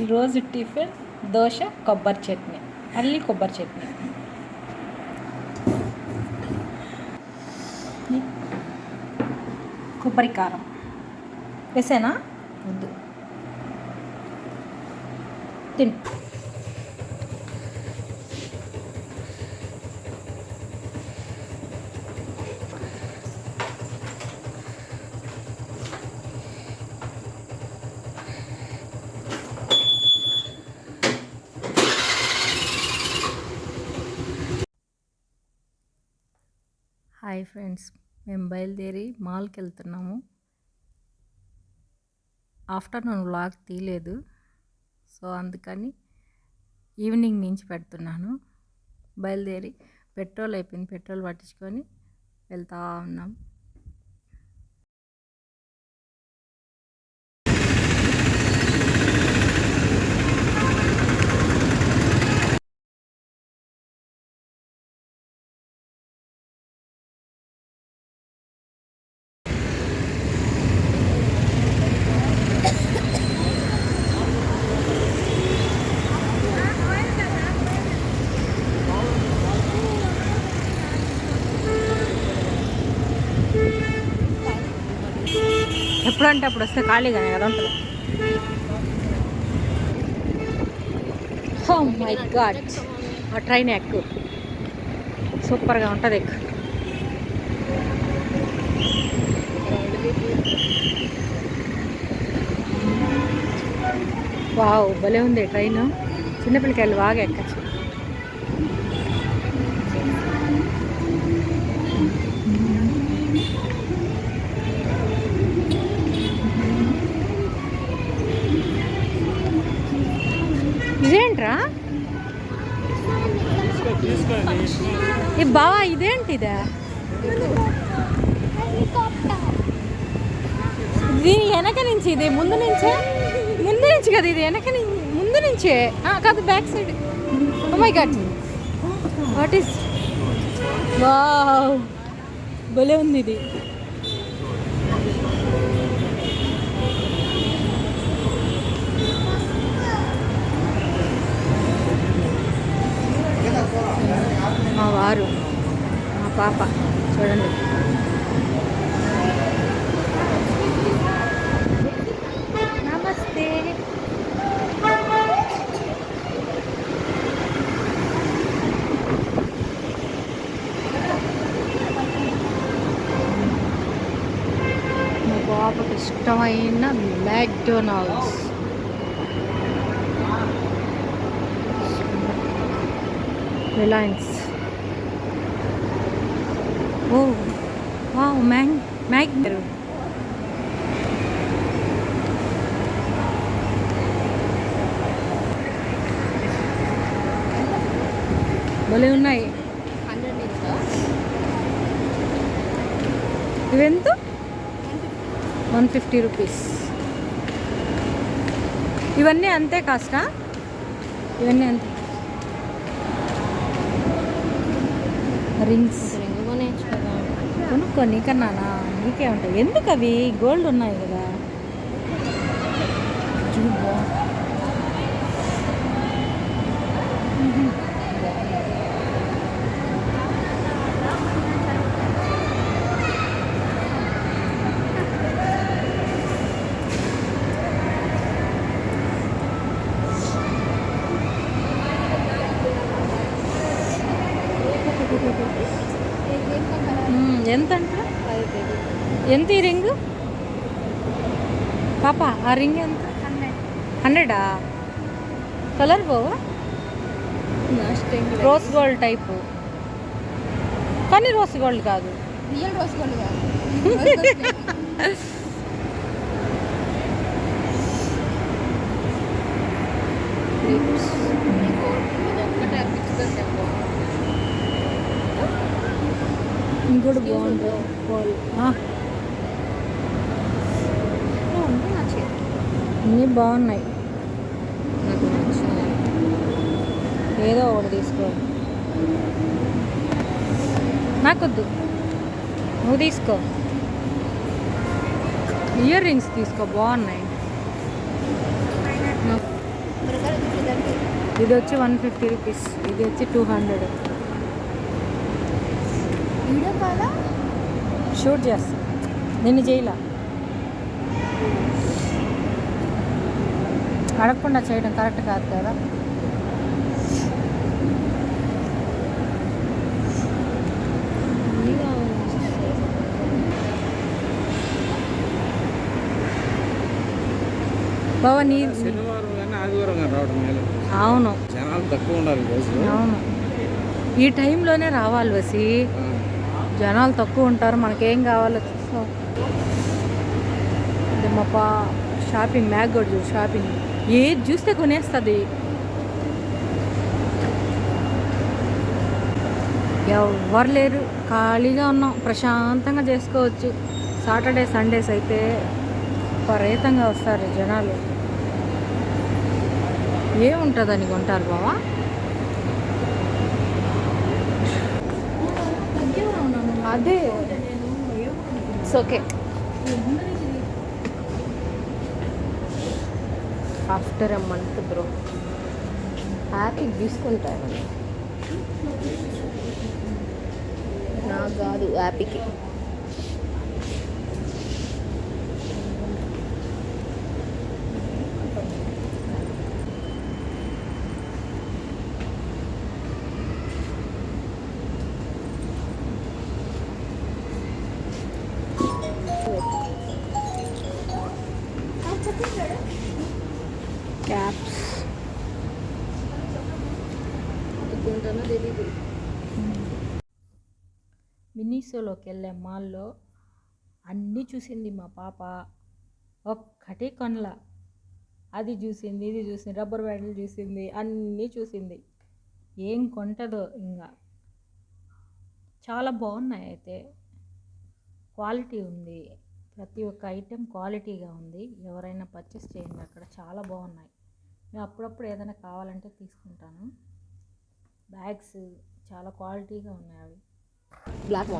ఈరోజు టిఫిన్ దోశ కొబ్బరి చట్నీ, అల్లి కొబ్బరి చట్నీ. కొబ్బరి కారం వేసానా? వద్దు, తిన్. హాయ్ ఫ్రెండ్స్, మేము బయలుదేరి మాల్కి వెళ్తున్నాము. ఆఫ్టర్నూన్ వ్లాగ్ తీయలేదు, సో అందుకని ఈవినింగ్ నుంచి పెడుతున్నాను. బయలుదేరి పెట్రోల్ అయిపోయింది, పెట్రోల్ పట్టించుకొని వెళ్తూ ఉన్నాం. ఎప్పుడంటే అప్పుడు వస్తే ఖాళీగానే కదా ఉంటుంది. ఓ మై గాడ్, ఆ ట్రైన్ ఎక్కువ సూపర్గా ఉంటుంది. ఎక్కువ వావ్, భలే ఉంది ట్రైన్. చిన్నపిల్లకాయలు బాగా ఎక్కచ్చు. ఇదేంట్రా ఈ బావా, ఇదేంటిదా? దీని వెనక నుంచి, ఇది ముందు నుంచే, ముందు నుంచి కదా, ఇది వెనక ముందు నుంచే కాదు, back side. Oh my God, what is, wow, భలే ఉంది ఇది. మా వారు, మా పాప చూడండి. నమస్తే. మా పాపకి ఇష్టమైన మ్యాక్డొనాల్డ్స్. రిలయన్స్. ఓ వావ్, మ్యాగ్ భలే ఉన్నాయి. ఇవెంత? 150 రూపీస్. ఇవన్నీ అంతే కాస్టా? ఇవన్నీ అంతే. రింగ్స్ కొనుక్కో, నీకన్నానా? నీకే ఉంటాయి. ఎందుకు అవి? గోల్డ్ ఉన్నాయి కదా. ఎంత అంట? ఎంత ఈ రింగ్ పాప? ఆ రింగ్ ఎంత? 100. కలర్ పోవా? రోజ్ గోల్డ్ టైపు, కానీ రోజ్ గోల్డ్ కాదు. రియల్ రోజ్ గోల్డ్ కాదు. ఇంకోటి బాగుంది. అన్నీ బాగున్నాయి. ఏదో ఒకటి తీసుకో. నాకొద్దు, నువ్వు తీసుకో. ఇయర్ రింగ్స్ తీసుకో, బాగున్నాయి. ఇది వచ్చి 150 రూపీస్, ఇది వచ్చి 200. వీడియో కాలా షూట్ చేస్తా, నిన్ను చేయలా. అడగకుండా చేయడం కరెక్ట్ కాదు కదా. బాబా నీ శనివారం కానీ ఆదివారం కానీ రావడం మేలు. అవును జనాలు తక్కువ ఉండాలి రోజు. అవును, ఈ టైంలోనే రావాలి వసి. జనాలు తక్కువ ఉంటారు, మనకేం కావాలో చూస్తాం. ఇది మా షాపింగ్, మ్యాగ్ కూడా చూడు షాపింగ్, ఏది చూస్తే కొనేస్తుంది. ఎవ్వరు లేరు, ఖాళీగా ఉన్నాం, ప్రశాంతంగా చేసుకోవచ్చు. సాటర్డే సండేస్ అయితే విపరీతంగా వస్తారు జనాలు. ఏముంటుందని కొంటారు బావా? అదే it's okay. After a month bro happy తీసుకుంటాను. నాకు కాదు, హ్యాపీకి. క్యాప్స్ మినీసోలోకి వెళ్ళే మాల్లో అన్నీ చూసింది మా పాప, ఒక్కటే కొనలా. అది చూసింది, ఇది చూసింది, రబ్బర్ బ్యాండ్లు చూసింది, అన్నీ చూసింది. ఏం కొంటదో ఇంకా. చాలా బాగున్నాయి అయితే, క్వాలిటీ ఉంది, ప్రతి ఒక్క ఐటెం క్వాలిటీగా ఉంది. ఎవరైనా పర్చేస్ చేయండి, అక్కడ చాలా బాగున్నాయి. నేను అప్పుడప్పుడు ఏదైనా కావాలంటే తీసుకుంటాను. బ్యాగ్స్ చాలా క్వాలిటీగా ఉన్నాయి. అవి బ్లాక్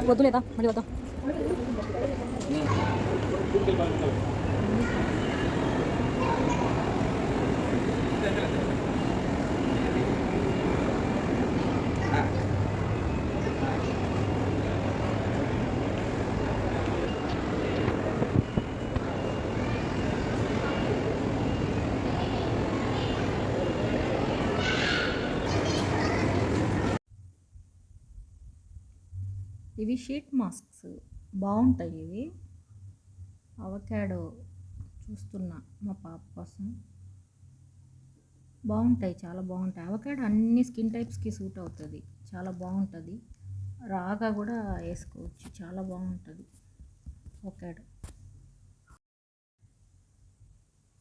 వద్దులేదా, మళ్ళీ వద్దాం. ఇవి షీట్ మాస్క్స్ బాగుంటాయి. ఇవి అవకాడో చూస్తున్నా మా పాప కోసం. బాగుంటాయి, చాలా బాగుంటాయి. అవకాడో అన్ని స్కిన్ టైప్స్కి సూట్ అవుతుంది, చాలా బాగుంటుంది. రాగా కూడా వేసుకోవచ్చు, చాలా బాగుంటుంది అవకాడో.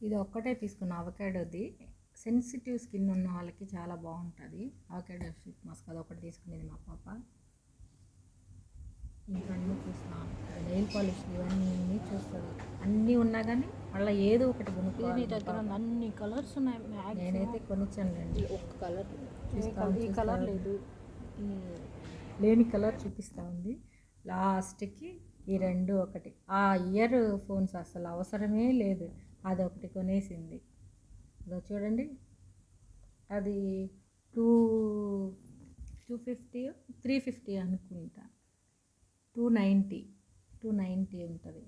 ఇది ఒక్కటే తీసుకున్న అవకాడోది. సెన్సిటివ్ స్కిన్ ఉన్న వాళ్ళకి చాలా బాగుంటుంది అవకాడో షీట్ మాస్క్. అది ఒకటి తీసుకునేది మా పాప. ఇంకా అన్నీ చూస్తాను, నెయిల్ పాలిష్ ఇవన్నీ చూస్తుంది. అన్నీ ఉన్నా కానీ మళ్ళీ ఏదో ఒకటి కొనుక్కోవాలి. దగ్గర అన్ని కలర్స్ ఉన్నాయి. నేనైతే కొనిచ్చానులేండి, ఒక్క కలర్ చూస్తాను. ఈ కలర్ లేదు, లేని కలర్ చూపిస్తూ ఉంది. లాస్ట్కి ఈ రెండు ఒకటి. ఆ ఇయర్ ఫోన్స్ అసలు అవసరమే లేదు, అదొకటి కొనేసింది. అదో చూడండి, అది 250 350 అనుకుంటా, 290 ఉంటుంది.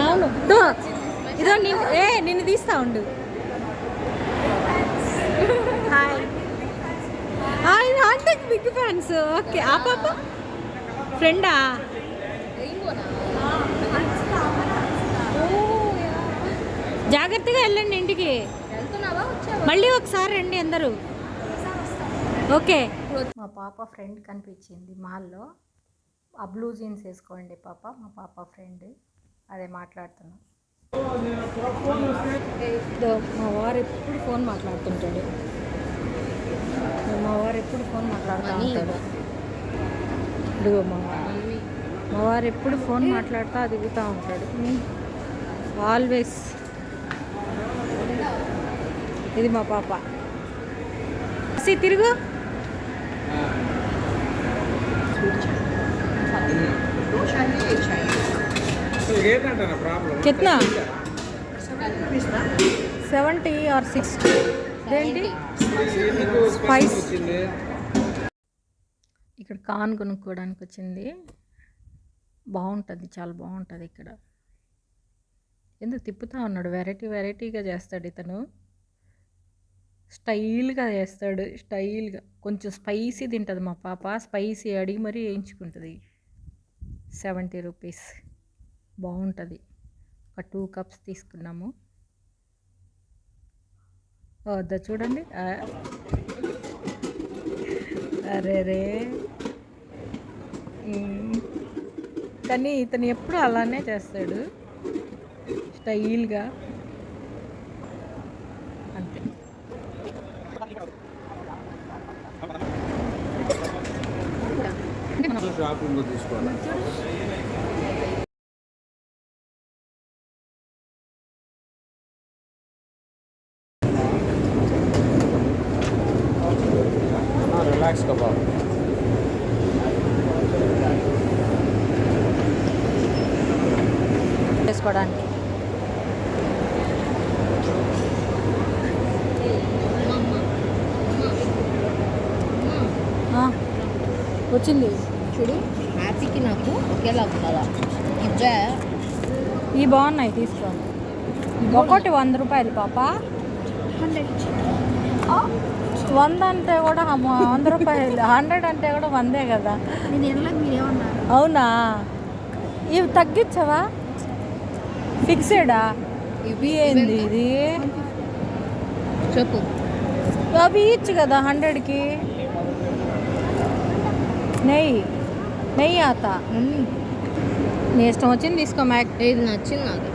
అవును, ఇదో నిన్ను తీస్తా ఉండు. హాయ్, అంటే బిగ్ ఫ్యాన్స్. ఓకే, ఆ పాప ఫ్రెండా? జాగ్రత్తగా వెళ్ళండి ఇంటికి. మళ్ళీ ఒకసారి రండి అందరూ. ఓకే. మా పాప ఫ్రెండ్ కనిపించింది మాల్లో. ఆ బ్లూ జీన్స్ వేసుకోండి పాప, మా పాప ఫ్రెండ్. అదే మాట్లాడుతున్నాం. మా వారు ఎప్పుడు ఫోన్ మాట్లాడుతుంటాడు, మా వారు ఎప్పుడు ఫోన్ మాట్లాడుతూ ఉంటాడు. ఇదిగో మా వారు ఎప్పుడు ఫోన్ మాట్లాడుతూ దిగుతూ ఉంటాడు ఆల్వేస్. ఇది మా పాప. తిరుగు. ఏంటంటే ప్రాబ్లం కిత్నా 70 or 60 ఏంటి స్పైస్. ఇక్కడ కాన్ కొనుక్కోవడానికి వచ్చింది. బాగుంటుంది, చాలా బాగుంటుంది ఇక్కడ. ఎందుకు తిప్పుతా ఉన్నాడు, వెరైటీ వెరైటీగా చేస్తాడు ఇతను. స్టైల్గా చేస్తాడు, స్టైల్గా. కొంచెం స్పైసీ తింటుంది మా పాప, స్పైసీ అడిగి మరీ వేయించుకుంటుంది. 70 రూపీస్ బాగుంటుంది. ఒక 2 కప్స్ తీసుకున్నాము. వద్దా చూడండి. అరే రే, కానీ ఇతను ఎప్పుడు అలానే చేస్తాడు, స్టైల్గా అంతే. షాపింగ్లో తీసుకోవాలి. Relax kebab. చేసుకోవడానికి వచ్చింది చూడు, హ్యాపీకి నాకు ఒకేలా ఉందా? ఇవే ఈ బాగున్నాయి, తీసుకో. ఒకటి 100 రూపాయలు పాప. 100 అంటే కూడా 100 రూపాయలు, 100 అంటే కూడా 100 కదా. నేను ఎలా మీరేమన్నారు? అవునా, ఇవి తగ్గించవా? ఫిక్సెడా? ఇవి ఏంది ఇది? చెప్పు. అవి ఇచ్చు కదా 100కి. నెయ్యి ఆత నీ ఇష్టం వచ్చింది తీసుకో. ఇది నచ్చింది నాకు.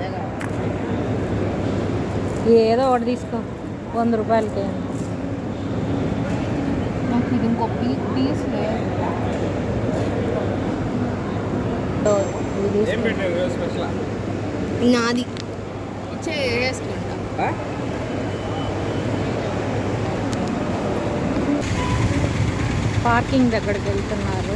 ఏదో ఒకటి తీసుకో, 100 రూపాయలకి. నాకు ఇది ఇంకో పీస్ లేదు. నాది వేసుకుంటా. పార్కింగ్ దగ్గరికి వెళ్తున్నారు.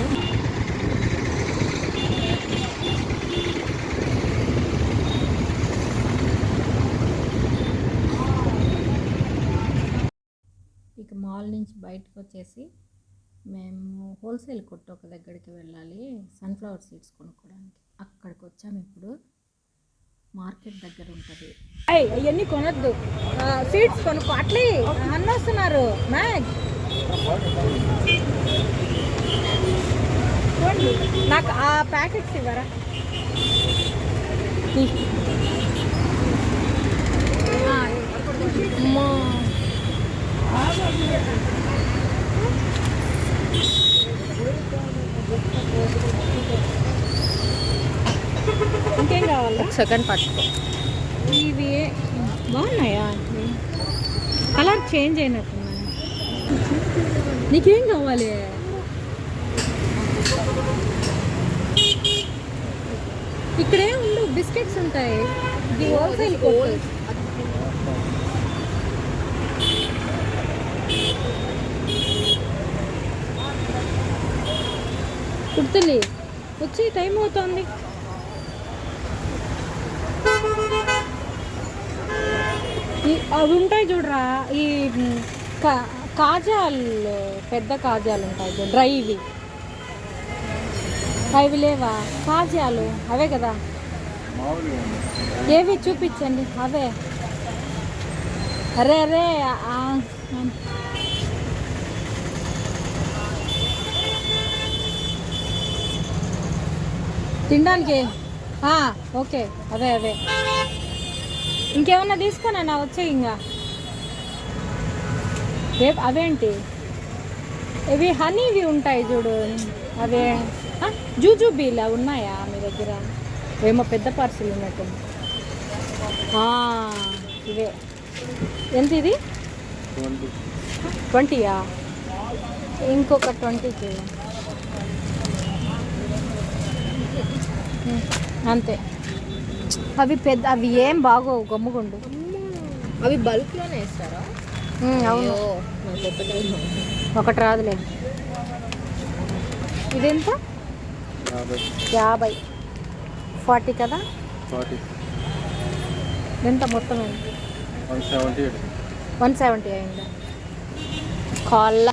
ఇక మాల్ నుంచి బయటకు వచ్చేసి మేము హోల్సేల్ కొట్టు ఒక దగ్గరికి వెళ్ళాలి, సన్ఫ్లవర్ సీడ్స్ కొనుక్కోవడానికి. అక్కడికి వచ్చాము ఇప్పుడు. మార్కెట్ దగ్గర ఉంటుంది. అవన్నీ కొనొద్దు, సీడ్స్ కొనుక్కో. అట్లే అన్న వస్తున్నారు. మ్యాగ్ నాకు ఆ ప్యాకెట్స్ ఇవ్వరా? ఇంకేం కావాలి? ఒక సెకండ్ పట్టుకో. ఇవి బాగున్నాయా? కలర్ చేంజ్ అయినట్టున్నాయి. నీకేం కావాలి? ఇక్కడే ఉండు, బిస్కెట్స్ ఉంటాయి. ఇది హోల్సేల్ కొట్టు. కుర్తులి వచ్చి టైం అవుతుంది. అవి ఉంటాయి చూడరా, ఈ కాజాలు, పెద్ద కాజాలు ఉంటాయి చూడు, డ్రైవి. అవి లేవా కాజాలు? అవే కదా. ఏవి చూపించండి. అవే. అరే అరే, తినడానికి. ఓకే, అవే అవే. ఇంకేమన్నా తీసుకోనా? వచ్చే ఇంకా రేపు. అవేంటి ఇవి? హనీవి ఉంటాయి చూడు, అవే. జూజూబీలా ఉన్నాయా మీ దగ్గర? ఏమో పెద్ద పార్సిల్ ఉన్నట్టు. ఇవే. ఎంత ఇది? 20యా? ఇంకొక 20కి అంతే. అవి పెద్ద, అవి ఏం బాగోవు, గమ్ముగుండు. అవి బల్క్లోనే వేస్తారా? అవును, అయ్యో, నాకు ఒకటే ఒకటి రాదులే. ఇదెంత? 50, 40 కదా? 40, ఎంత మొత్తం ఎంత? 170. 170 అయిందా? కాళ్ళ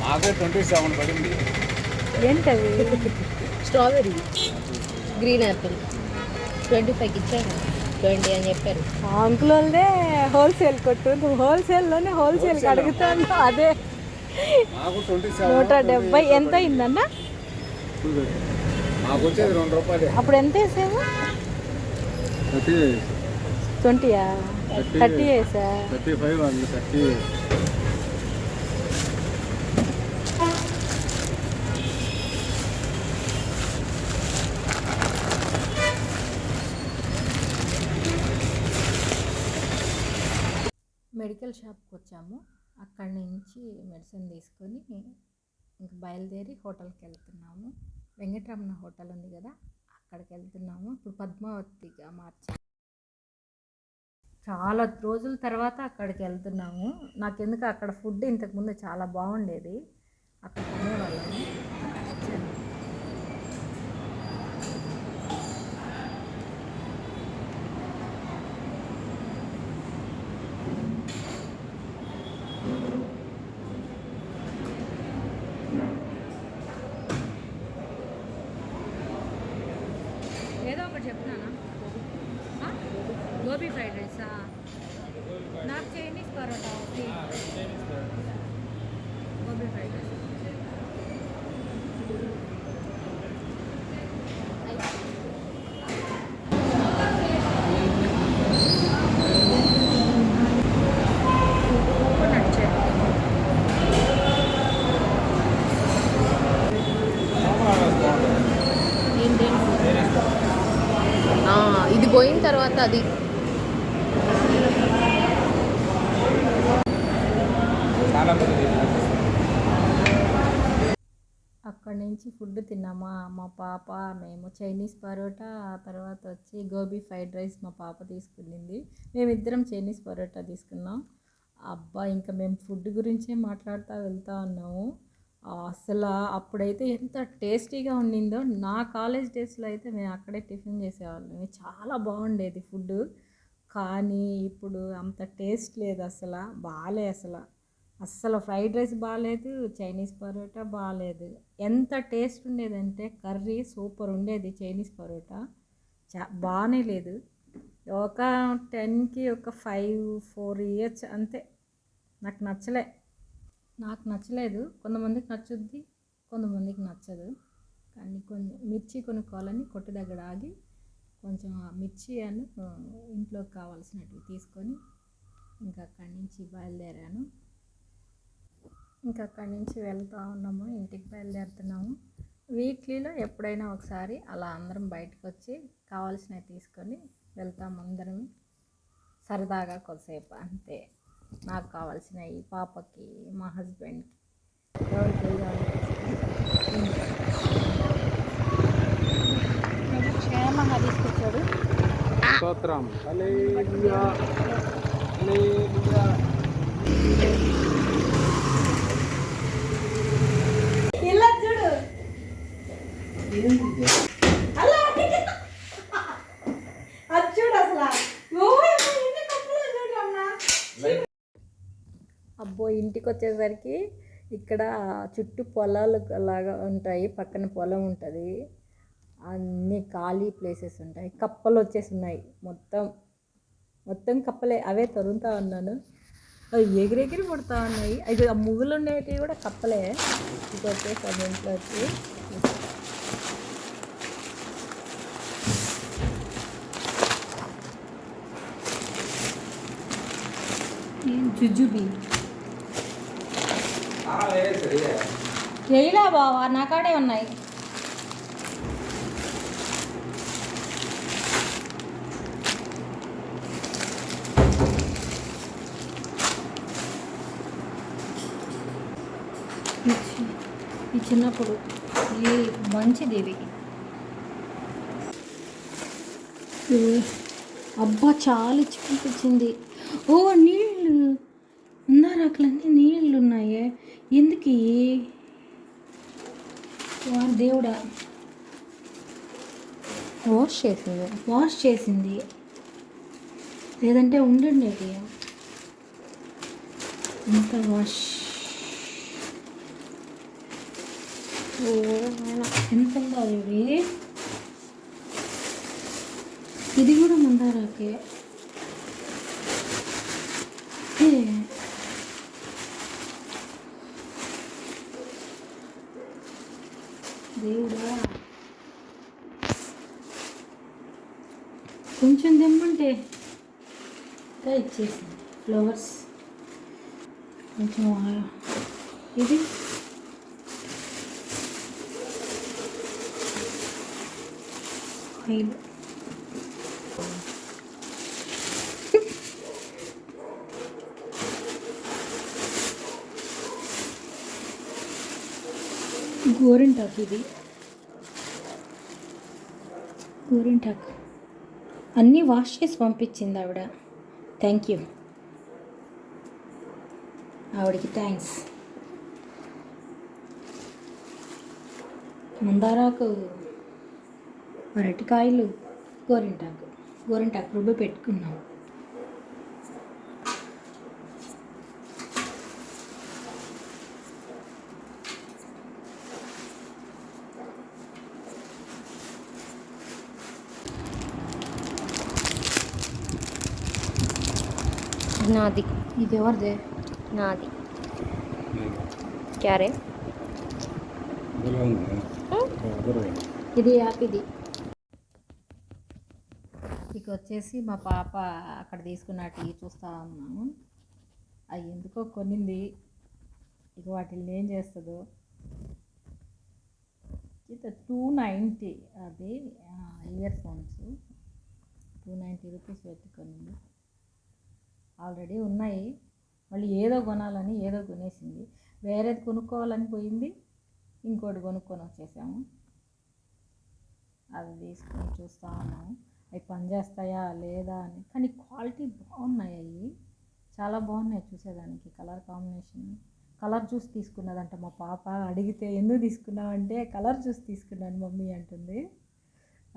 మాకే 27 పడింది. ఏంటవి? స్ట్రాబెర్రీ, గ్రీన్ యాపిల్ 25కి ఇచ్చాను, 20 అని చెప్పారు. అంకుల్ వాళ్ళదే హోల్సేల్ కొట్టు, నువ్వు హోల్సేల్లోనే హోల్సేల్కి అడుగుతాను. అదే మాకు 27. 170 ఎంత అయిందన్న? మాకు వచ్చేది 2 రూపాయలు. అప్పుడు ఎంత వేసావు? 20యా? 30 వేసా. 35 అండి, 30. మెడికల్ షాప్కి వచ్చాము. అక్కడి నుంచి మెడిసిన్ తీసుకొని ఇంక బయలుదేరి హోటల్కి వెళ్తున్నాము. వెంకటరమణ హోటల్ ఉంది కదా, అక్కడికి వెళ్తున్నాము. ఇప్పుడు పద్మావతిగా మార్చాము. చాలా రోజుల తర్వాత అక్కడికి వెళ్తున్నాము. నాకెందుకు అక్కడ ఫుడ్ ఇంతకుముందు చాలా బాగుండేది, అక్కడ తినేవాళ్ళము. ఏదో ఒకటి చెప్తున్నానా? గోబీ ఫ్రైడ్ రైసా? నాకు చైనీస్ పరోటా ఒకటి. Gobi fried rice. Coconut chutney. ఇది పోయిన తర్వాత అది చాలా మంది అక్కడి నుంచి ఫుడ్ తిన్నామా మా పాప, మేము చైనీస్ పరోటా, ఆ తర్వాత వచ్చి గోబీ ఫ్రైడ్ రైస్ మా పాప తీసుకునింది. మేమిద్దరం చైనీస్ పరోటా తీసుకున్నాం. అబ్బా, ఇంకా మేము ఫుడ్ గురించే మాట్లాడుతూ వెళ్తూ ఉన్నాము. అసలు అప్పుడైతే ఎంత టేస్టీగా ఉండిందో. నా కాలేజ్ డేస్లో అయితే మేము అక్కడే టిఫిన్ చేసేవాళ్ళం, చాలా బాగుండేది ఫుడ్. కానీ ఇప్పుడు అంత టేస్ట్ లేదు, అసలు బాగాలే. అస్సలు ఫ్రైడ్ రైస్ బాగాలేదు, చైనీస్ పరోటా బాగాలేదు. ఎంత టేస్ట్ ఉండేదంటే కర్రీ సూపర్ ఉండేది. చైనీస్ పరోటా బాగానే లేదు. ఒక 10కి ఒక 5-4 ఇయర్స్ అంతే. నాకు నచ్చలేదు. కొంతమందికి నచ్చుద్ది, కొంతమందికి నచ్చదు. కానీ కొంచెం మిర్చి కొనుక్కోవాలని కొట్టు దగ్గర ఆగి కొంచెం ఆ మిర్చి అని ఇంట్లోకి కావాల్సినవి తీసుకొని ఇంకా అక్కడి నుంచి బయలుదేరాను. ఇంకా అక్కడి నుంచి వెళ్తూ ఉన్నాము, ఇంటికి బయలుదేరుతున్నాము. వీక్లీలో ఎప్పుడైనా ఒకసారి అలా అందరం బయటకు వచ్చి కావాల్సినవి తీసుకొని వెళ్తాము. అందరం సరదాగా కొద్దిసేపు అంతే. నాకు కావాల్సినవి పాపకి, మా హస్బెండ్కి, ఎవరికి క్షేమంగా తీసుకొచ్చాడు. స్తోత్రం. హల్లెలూయా, హల్లెలూయా. ఇలా చూడు, అది చూడు అసలు. అబ్బో, ఇంటికి వచ్చేసరికి ఇక్కడ చుట్టూ పొలాలు లాగా ఉంటాయి, పక్కన పొలం ఉంటుంది, అన్నీ ఖాళీ ప్లేసెస్ ఉంటాయి. కప్పలు వచ్చేసి ఉన్నాయి, మొత్తం కప్పలే. అవే తరుగుతూ ఉన్నాను, అవి ఎగిరెగిరి పడుతూ ఉన్నాయి. అది ఆ ముగ్గులు ఉండేవి కూడా కప్పలే. ఇది వచ్చేసి అది ఇంట్లో వచ్చి జుజుబీ చేయలా బావా, నా కాడే ఉన్నాయి. ఈ చిన్నప్పుడు ఈ మంచిది ఇవి. అబ్బా చాలా ఇచ్చి పంపించింది. ఓ నీళ్ళు మందారాకులన్నీ నీళ్ళు ఉన్నాయే, ఎందుకు వారి దేవుడా. వాష్ చేసింది. వాష్ చేసింది, లేదంటే ఉండండి. ఇంత వాష్. ఎంత ఉందో ఇవి. ఇది కూడా మందారాకే. దేవుడా, కొంచెం తెమ్మంటే ఇచ్చేసింది. ఫ్లవర్స్ కొంచెం ఇది ఆయిల్. గోరింటాకు, ఇది గోరింటాకు అన్నీ వాష్ చేసి పంపించింది ఆవిడ. థ్యాంక్ యూ ఆవిడకి, థ్యాంక్స్. మందారాకు, అరటికాయలు, గోరింటాకు రుబ్బి పెట్టుకున్నాం. నాది. ఇది ఎవరిదే? నాది. క్యారే ఇది యాపిది. ఇక వచ్చేసి మా పాప అక్కడ తీసుకున్న టీ చూస్తూ ఉన్నాము. అవి ఎందుకో కొనింది, ఇక వాటిని ఏం చేస్తుందో. ఇది 290, అది ఇయర్ ఫోన్స్ 290 రూపీస్ పెట్టుకొనింది. ఆల్రెడీ ఉన్నాయి, మళ్ళీ ఏదో కొనాలని ఏదో కొనేసింది. వేరేది కొనుక్కోవాలని పోయింది, ఇంకోటి కొనుక్కొని వచ్చేసాము. అది తీసుకొని చూస్తూ ఉన్నాము, అవి పనిచేస్తాయా లేదా అని. కానీ క్వాలిటీ బాగున్నాయి, అవి చాలా బాగున్నాయి చూసేదానికి. కలర్ కాంబినేషన్, కలర్ చూసి తీసుకున్నదంట మా పాప. అడిగితే ఎందుకు తీసుకున్నావు అంటే కలర్ చూసి తీసుకున్నాను మమ్మీ అంటుంది.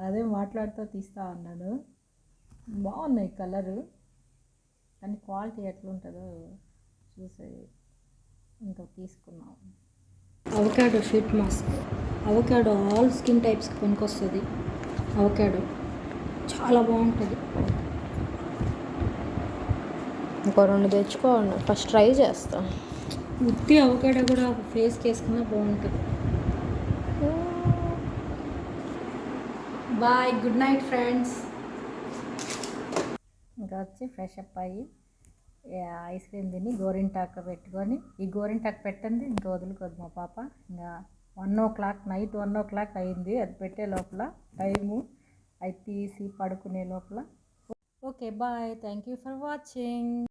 అదే మాట్లాడుతూ తీస్తూ ఉన్నాను. బాగున్నాయి కలరు, కానీ క్వాలిటీ ఎట్లుంటుందో చూసి ఇంకా తీసుకున్నాం. Avocado sheet mask. Avocado all skin టైప్స్కి పనికొస్తుంది. అవకాడో చాలా బాగుంటుంది. ఇంకో 2 తెచ్చుకోండి, ఫస్ట్ ట్రై చేస్తాం. ఉత్తి అవకాడో కూడా ఫేస్కి వేసుకున్నా బాగుంటుంది. Bye, good night friends. ఇంకా వచ్చి ఫ్రెష్ అప్ అయ్యి ఐస్ క్రీమ్ తిని గోరింటాకు పెట్టుకొని, ఈ గోరింటాకు పెట్టండి ఇంకా వదులుకోదు మా పాప. ఇంకా 1 o'clock, నైట్ 1 o'clock అయింది అది పెట్టే లోపల టైము. అది తీసి పడుకునే లోపల. Okay bye, thank you for watching.